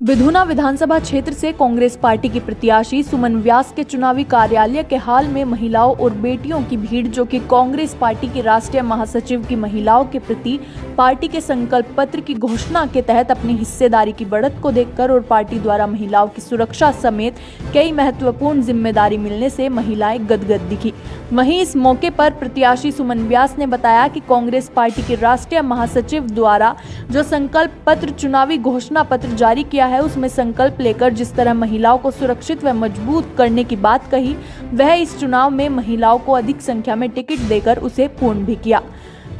विधुना विधानसभा क्षेत्र से कांग्रेस पार्टी की प्रत्याशी सुमन व्यास के चुनावी कार्यालय के हाल में महिलाओं और बेटियों की भीड़, जो कि कांग्रेस पार्टी के राष्ट्रीय महासचिव की महिलाओं के प्रति पार्टी के संकल्प पत्र की घोषणा के तहत अपनी हिस्सेदारी की बढ़त को देखकर और पार्टी द्वारा महिलाओं की सुरक्षा समेत कई महत्वपूर्ण जिम्मेदारी मिलने से महिलाएं गदगद दिखी। वहीं इस मौके पर प्रत्याशी सुमन व्यास ने बताया कि कांग्रेस पार्टी के राष्ट्रीय महासचिव द्वारा जो संकल्प पत्र चुनावी घोषणा पत्र जारी किया है, उसमें संकल्प लेकर जिस तरह महिलाओं को सुरक्षित व मजबूत करने की बात कही, वह इस चुनाव में महिलाओं को अधिक संख्या में टिकट देकर उसे पूर्ण भी किया।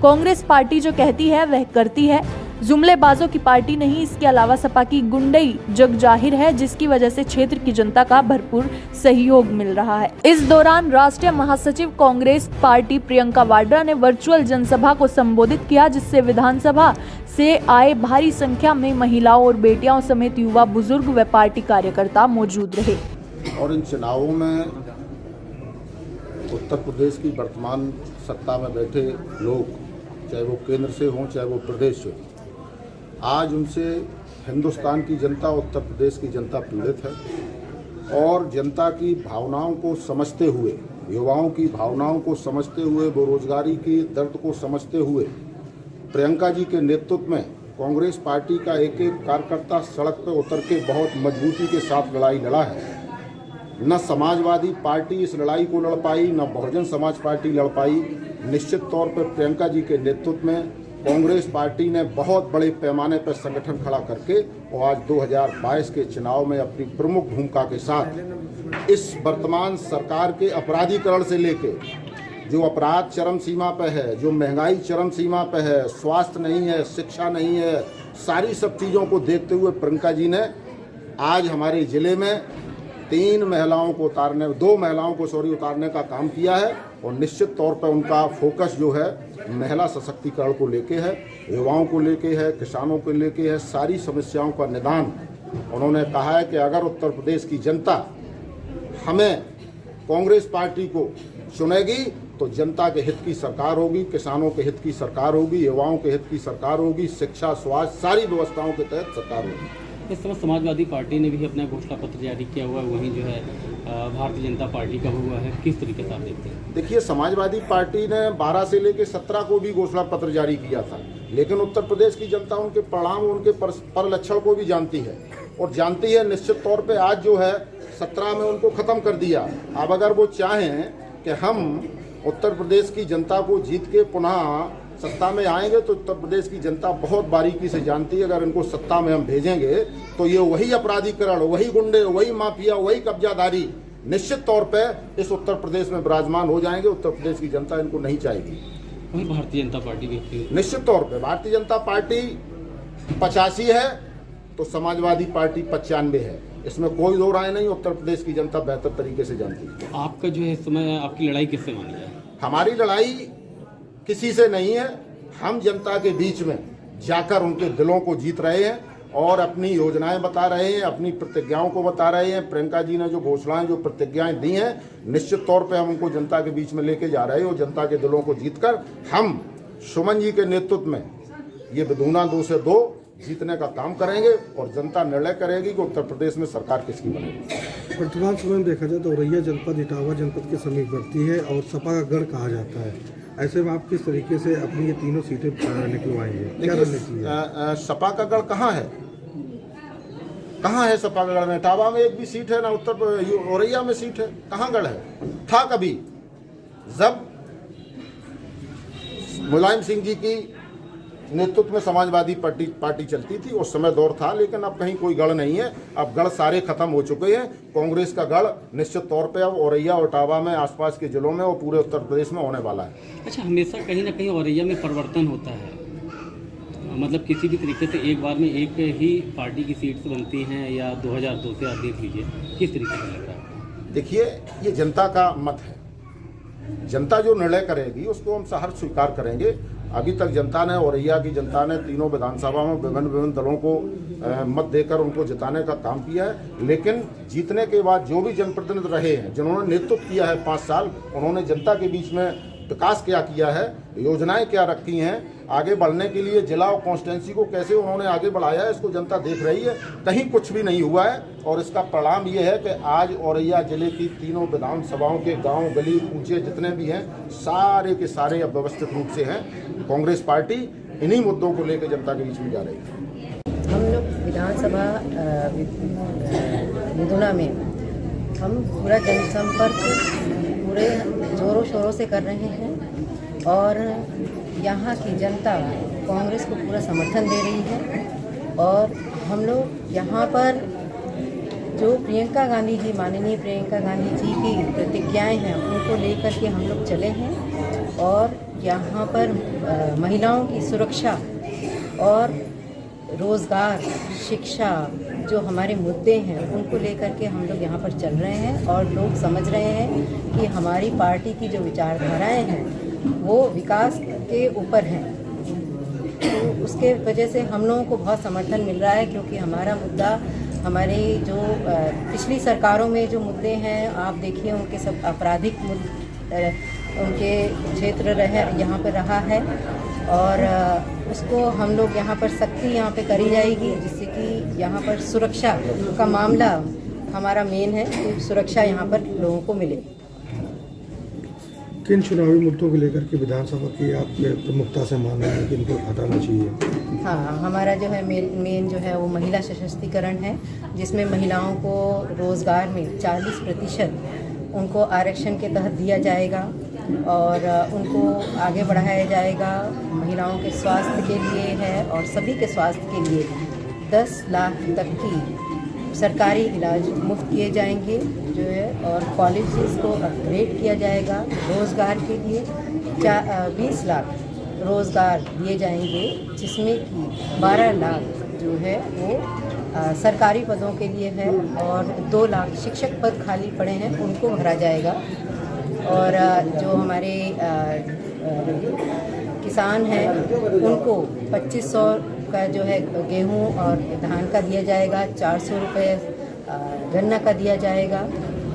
कांग्रेस पार्टी जो कहती है वह करती है। जुमलेबाजों की पार्टी नहीं, इसके अलावा सपा की गुंडई जग जाहिर है, जिसकी वजह से क्षेत्र की जनता का भरपूर सहयोग मिल रहा है। इस दौरान राष्ट्रीय महासचिव कांग्रेस पार्टी प्रियंका वाड्रा ने वर्चुअल जनसभा को संबोधित किया, जिससे विधानसभा से आए भारी संख्या में महिलाओं और बेटियों समेत युवा, बुजुर्ग व पार्टी कार्यकर्ता मौजूद रहे। और इन चुनावों में उत्तर प्रदेश की वर्तमान सत्ता में बैठे लोग, चाहे वो केंद्र से हों चाहे वो प्रदेश से, आज उनसे हिंदुस्तान की जनता, उत्तर प्रदेश की जनता पीड़ित है। और जनता की भावनाओं को समझते हुए, युवाओं की भावनाओं को समझते हुए, बेरोजगारी की दर्द को समझते हुए प्रियंका जी के नेतृत्व में कांग्रेस पार्टी का एक एक कार्यकर्ता सड़क पर उतर के बहुत मजबूती के साथ लड़ाई लड़ा है। न समाजवादी पार्टी इस लड़ाई को लड़ पाई, न बहुजन समाज पार्टी लड़ पाई। निश्चित तौर पर प्रियंका जी के नेतृत्व में कांग्रेस पार्टी ने बहुत बड़े पैमाने पर संगठन खड़ा करके और आज 2022 के चुनाव में अपनी प्रमुख भूमिका के साथ इस वर्तमान सरकार के अपराधीकरण से लेके जो अपराध चरम सीमा पर है, जो महंगाई चरम सीमा पर है, स्वास्थ्य नहीं है, शिक्षा नहीं है, सारी सब चीज़ों को देखते हुए प्रियंका जी ने आज हमारे ज़िले में दो महिलाओं को उतारने का काम किया है। और निश्चित तौर पर उनका फोकस जो है महिला सशक्तिकरण को लेके है, युवाओं को लेके है, किसानों को लेके है, सारी समस्याओं का निदान। उन्होंने कहा है कि अगर उत्तर प्रदेश की जनता हमें कांग्रेस पार्टी को चुनेगी तो जनता के हित की सरकार होगी, किसानों के हित की सरकार होगी, युवाओं के हित की सरकार होगी, शिक्षा, स्वास्थ्य, सारी व्यवस्थाओं के तहत सरकार होगी। इस समय समाजवादी पार्टी ने भी अपना घोषणा पत्र जारी किया हुआ है, वहीं जो है भारतीय जनता पार्टी का हुआ है, किस तरीके से आप देखते हैं? देखिए, समाजवादी पार्टी ने 12 से लेकर 17 को भी घोषणा पत्र जारी किया था, लेकिन उत्तर प्रदेश की जनता उनके परिणाम, उनके पर लक्षण को भी जानती है और जानती है। निश्चित तौर पे आज जो है 17 में उनको ख़त्म कर दिया। अब अगर वो चाहें कि हम उत्तर प्रदेश की जनता को जीत के पुनः सत्ता में आएंगे तो उत्तर प्रदेश की जनता बहुत बारीकी से जानती है। अगर इनको सत्ता में हम भेजेंगे तो ये वही अपराधीकरण, वही गुंडे, वही माफिया, वही कब्जादारी निश्चित तौर पे इस उत्तर प्रदेश में विराजमान हो जाएंगे। उत्तर प्रदेश की जनता इनको नहीं चाहेगी। वहीं भारतीय जनता पार्टी भी निश्चित तौर पे भारतीय जनता पार्टी 85 है तो समाजवादी पार्टी 95 है, इसमें कोई दो राय नहीं। उत्तर प्रदेश की जनता बेहतर तरीके से जानती है। आपका जो है इस समय आपकी लड़ाई किससे मानी जाए? हमारी लड़ाई किसी से नहीं है। हम जनता के बीच में जाकर उनके दिलों को जीत रहे हैं और अपनी योजनाएं बता रहे हैं, अपनी प्रतिज्ञाओं को बता रहे हैं। प्रियंका जी ने जो घोषणाएं, जो प्रतिज्ञाएं दी हैं, निश्चित तौर पे हम उनको जनता के बीच में लेके जा रहे हैं और जनता के दिलों को जीतकर हम सुमन जी के नेतृत्व में ये विधुना 2 से 2 जीतने का काम करेंगे और जनता निर्णय करेगी कि उत्तर प्रदेश में सरकार किसकी बनेगी। वर्तमान समय में देखा जाए तो औरैया जनपद इटावा जनपद के समीपवर्ती है और सपा का गढ़ कहा जाता है। ऐसे में आप किस तरीके से अपनी ये तीनों सीटें निकलवाएंगे? क्या रणनीति है? सपा का गढ़ कहाँ है? कहाँ है सपा का गढ़? इटावा में एक भी सीट है ना, उत्तर औरैया में सीट है, कहाँ गढ़ है? था कभी जब मुलायम सिंह जी की नेतृत्व में समाजवादी पार्टी चलती थी, उस समय दौर था, लेकिन अब कहीं कोई गढ़ नहीं है। अब गढ़ सारे खत्म हो चुके हैं। कांग्रेस का गढ़ निश्चित तौर पे अब औरैया और इटावा में, आसपास के जिलों में और पूरे उत्तर प्रदेश में होने वाला है। अच्छा, हमेशा कहीं ना कहीं औरैया में परिवर्तन होता है, मतलब किसी भी तरीके से एक बार में एक ही पार्टी की सीट्स बनती हैं या 2002 से आप देख लीजिए, किस तरीके से लग रहा है? देखिए, ये जनता का मत है। जनता जो निर्णय करेगी उसको हम सहर्ष स्वीकार करेंगे। अभी तक जनता ने, औरैया की जनता ने तीनों विधानसभा में विभिन्न दलों को मत देकर उनको जिताने का काम किया है। लेकिन जीतने के बाद जो भी जनप्रतिनिधि रहे हैं, जिन्होंने नेतृत्व किया है 5 साल, उन्होंने जनता के बीच में विकास क्या किया है, योजनाएं क्या रखी हैं, आगे बढ़ने के लिए जिला और कॉन्स्टिट्यूंसी को कैसे उन्होंने आगे बढ़ाया है, इसको जनता देख रही है। कहीं कुछ भी नहीं हुआ है और इसका परिणाम ये है कि आज औरैया जिले की तीनों विधानसभाओं के गांव गली कूचे जितने भी हैं सारे के सारे अब व्यवस्थित रूप से हैं। कांग्रेस पार्टी इन्हीं मुद्दों को लेकर जनता के बीच में जा रही है। हम लोग विधानसभा निधुना में हम पूरा जनसंपर्क पूरे जोरों शोरों से कर रहे हैं और यहाँ की जनता कांग्रेस को पूरा समर्थन दे रही है। और हम लोग यहाँ पर जो प्रियंका गांधी जी, माननीय प्रियंका गांधी जी की प्रतिज्ञाएं हैं उनको लेकर के हम लोग चले हैं और यहाँ पर महिलाओं की सुरक्षा और रोज़गार, शिक्षा जो हमारे मुद्दे हैं उनको लेकर के हम लोग यहाँ पर चल रहे हैं और लोग समझ रहे हैं कि हमारी पार्टी की जो विचारधाराएं हैं वो विकास के ऊपर हैं। तो उसके वजह से हम लोगों को बहुत समर्थन मिल रहा है, क्योंकि हमारा मुद्दा हमारे जो पिछली सरकारों में जो मुद्दे हैं आप देखिए उनके सब आपराधिक उनके क्षेत्र यहाँ पर रहा है और उसको हम लोग यहाँ पर सख्ती यहाँ पे करी जाएगी, जिससे कि यहाँ पर सुरक्षा का मामला हमारा मेन है कि सुरक्षा यहाँ पर लोगों को मिले। किन चुनावी मुद्दों को लेकर के विधानसभा की आप प्रमुखता से मान रहे हैं कि इनको हटाना चाहिए? हाँ, हमारा जो है मेन जो है वो महिला सशक्तिकरण है, जिसमें महिलाओं को रोज़गार में 40% उनको आरक्षण के तहत दिया जाएगा और उनको आगे बढ़ाया जाएगा। महिलाओं के स्वास्थ्य के लिए है और सभी के स्वास्थ्य के लिए 10 लाख तक की सरकारी इलाज मुफ्त किए जाएंगे जो है, और कॉलेजेस को अपग्रेड किया जाएगा। रोज़गार के लिए 20 लाख रोज़गार दिए जाएंगे, जिसमें कि 12 लाख जो है वो सरकारी पदों के लिए है और 2 लाख शिक्षक पद खाली पड़े हैं उनको भरा जाएगा। और जो हमारे किसान हैं उनको 2500 का जो है गेहूं और धान का दिया जाएगा, 400 रुपये गन्ना का दिया जाएगा।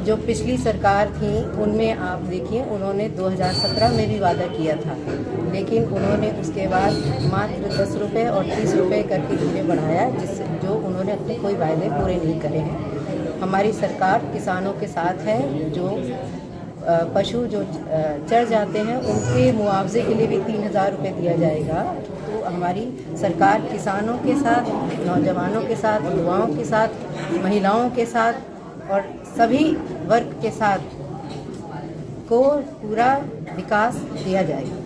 जो पिछली सरकार थी उनमें आप देखिए उन्होंने 2017 में भी वादा किया था, लेकिन उन्होंने उसके बाद मात्र 10 रुपये और 30 रुपये करके धीरे बढ़ाया, जिससे जो उन्होंने अपने कोई वायदे पूरे नहीं करे हैं। हमारी सरकार किसानों के साथ है। जो पशु जो चढ़ जाते हैं उनके मुआवजे के लिए भी 3000 रुपये दिया जाएगा। तो हमारी सरकार किसानों के साथ, नौजवानों के साथ, युवाओं के साथ, महिलाओं के साथ और सभी वर्ग के साथ को पूरा विकास दिया जाएगा।